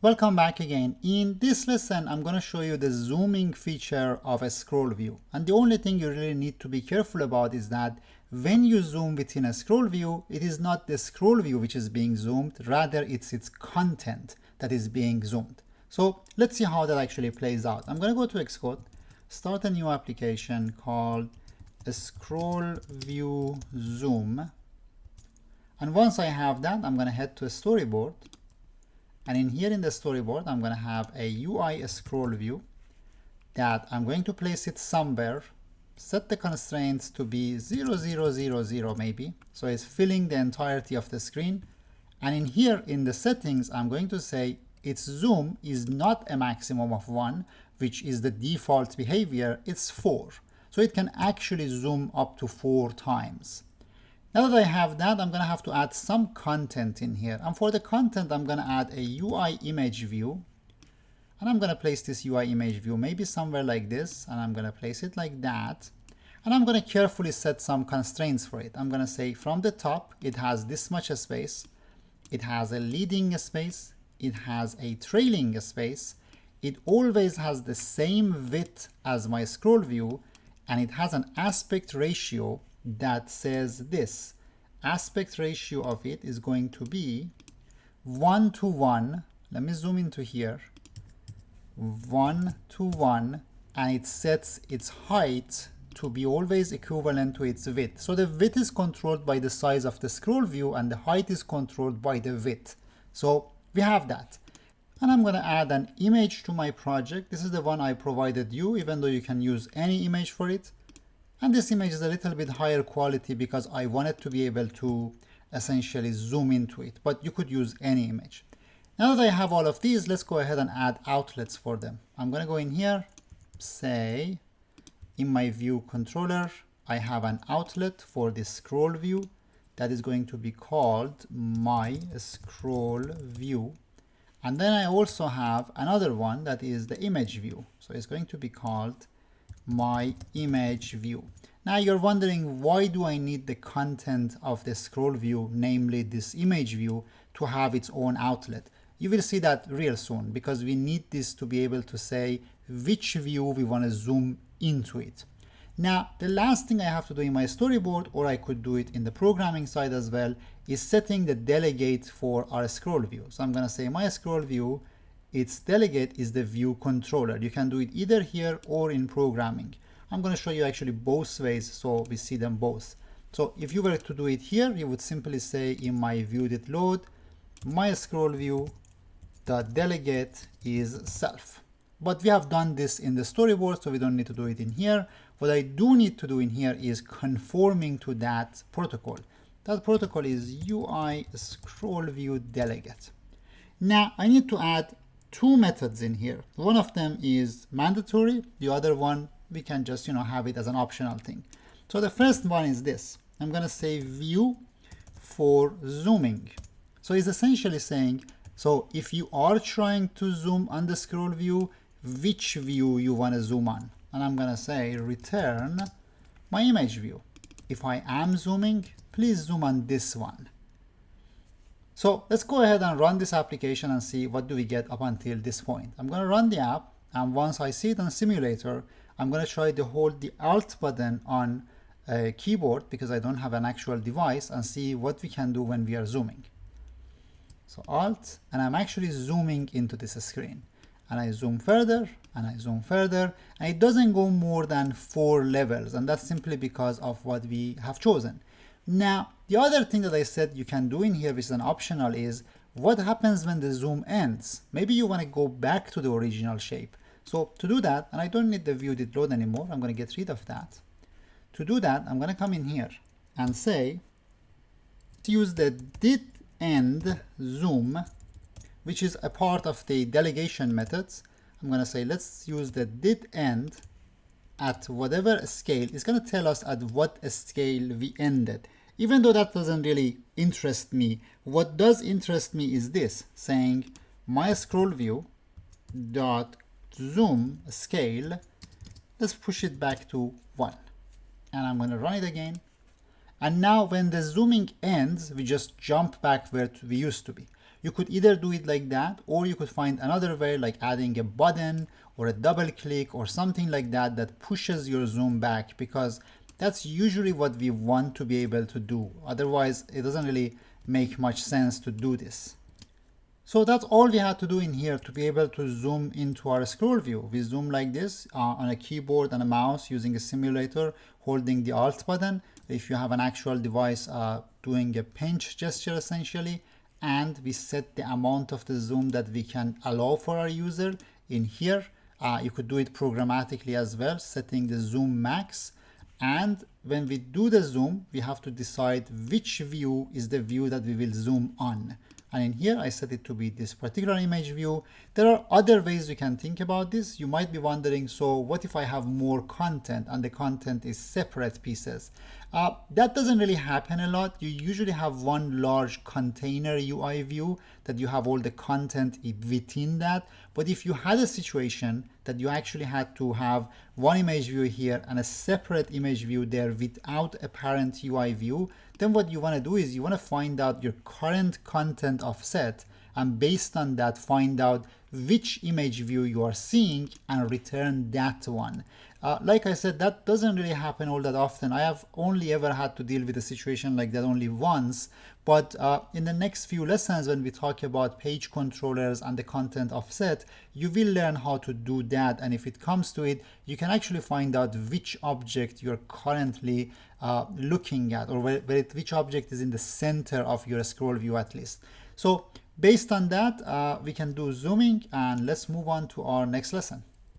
Welcome back again. In this lesson, I'm going to show you the zooming feature of a scroll view. And the only thing you really need to be careful about is that when you zoom within a scroll view, it is not the scroll view which is being zoomed, rather it's its content that is being zoomed. So let's see how that actually plays out. I'm going to go to Xcode, start a new application called a scroll view zoom. And once I have that, I'm going to head to a storyboard. And in here in the storyboard, I'm going to have a UI scroll view that I'm going to place it somewhere, set the constraints to be 0, 0, 0, 0 maybe. So it's filling the entirety of the screen. And in here in the settings, I'm going to say its zoom is not a maximum of 1, which is the default behavior, it's 4. So it can actually zoom up to 4 times. Now that I have that, I'm going to have to add some content in here. And for the content, I'm going to add a UI image view. And I'm going to place this UI image view maybe somewhere like this. And I'm going to place it like that. And I'm going to carefully set some constraints for it. I'm going to say from the top, it has this much space. It has a leading space. It has a trailing space. It always has the same width as my scroll view. And it has an aspect ratio that says this. Aspect ratio of it is going to be 1 to 1. Let me zoom into here. 1 to 1, and it sets its height to be always equivalent to its width. So the width is controlled by the size of the scroll view and the height is controlled by the width. So we have that. And I'm going to add an image to my project. This is the one I provided you, even though you can use any image for it. And this image is a little bit higher quality because I wanted to be able to essentially zoom into it, but you could use any image. Now that I have all of these, let's go ahead and add outlets for them. I'm going to go in here, say in my view controller, I have an outlet for this scroll view that is going to be called my scroll view. And then I also have another one that is the image view. So it's going to be called my image view. Now you're wondering, why do I need the content of the scroll view, namely this image view, to have its own outlet? You will see that real soon, because we need this to be able to say which view we want to zoom into it. Now the last thing I have to do in my storyboard, or I could do it in the programming side as well, is setting the delegate for our scroll view. So I'm going to say my scroll view, its delegate is the view controller. You can do it either here or in programming. I'm going to show you actually both ways so we see them both. So if you were to do it here, you would simply say in my view.load, my scroll view, the delegate is self. But we have done this in the storyboard, so we don't need to do it in here. What I do need to do in here is conforming to that protocol. That protocol is UI scroll view delegate. Now I need to add 2 methods in here. One of them is mandatory. The other one, we can just, have it as an optional thing. So the first one is this. I'm going to say view for zooming. So it's essentially saying, so if you are trying to zoom on the scroll view, which view you want to zoom on? And I'm going to say return my image view. If I am zooming, please zoom on this one. So let's go ahead and run this application and see what do we get up until this point. I'm going to run the app, and once I see it on simulator, I'm going to try to hold the Alt button on a keyboard because I don't have an actual device, and see what we can do when we are zooming. So Alt, and I'm actually zooming into this screen. And I zoom further, and I zoom further, and it doesn't go more than 4 levels, and that's simply because of what we have chosen. Now, the other thing that I said you can do in here, which is an optional, is what happens when the zoom ends? Maybe you want to go back to the original shape. So to do that, and I don't need the view.load anymore, I'm going to get rid of that. To do that, I'm going to come in here and say, use the did end zoom, which is a part of the delegation methods. I'm going to say, let's use the did end at whatever scale. It's going to tell us at what scale we ended. Even though that doesn't really interest me, what does interest me is this, saying my scroll view dot zoom scale, let's push it back to 1. And I'm going to run it again. And now when the zooming ends, we just jump back where we used to be. You could either do it like that, or you could find another way, like adding a button or a double click or something like that that pushes your zoom back, because that's usually what we want to be able to do. Otherwise, it doesn't really make much sense to do this. So that's all we had to do in here to be able to zoom into our scroll view. We zoom like this on a keyboard and a mouse using a simulator, holding the Alt button. If you have an actual device, doing a pinch gesture essentially, and we set the amount of the zoom that we can allow for our user in here. You could do it programmatically as well, setting the zoom max. And when we do the zoom, we have to decide which view is the view that we will zoom on. And in here, I set it to be this particular image view. There are other ways you can think about this. You might be wondering, so what if I have more content and the content is separate pieces? That doesn't really happen a lot. You usually have one large container UI view that you have all the content within that. But if you had a situation that you actually had to have one image view here and a separate image view there without a parent UI view, then what you want to do is you want to find out your current content offset, and based on that find out which image view you are seeing and return that one. Like I said, that doesn't really happen all that often. I have only ever had to deal with a situation like that only once, but in the next few lessons when we talk about page controllers and the content offset, you will learn how to do that, and if it comes to it, you can actually find out which object you're currently looking at, or which object is in the center of your scroll view at least. So based on that, we can do zooming, and let's move on to our next lesson.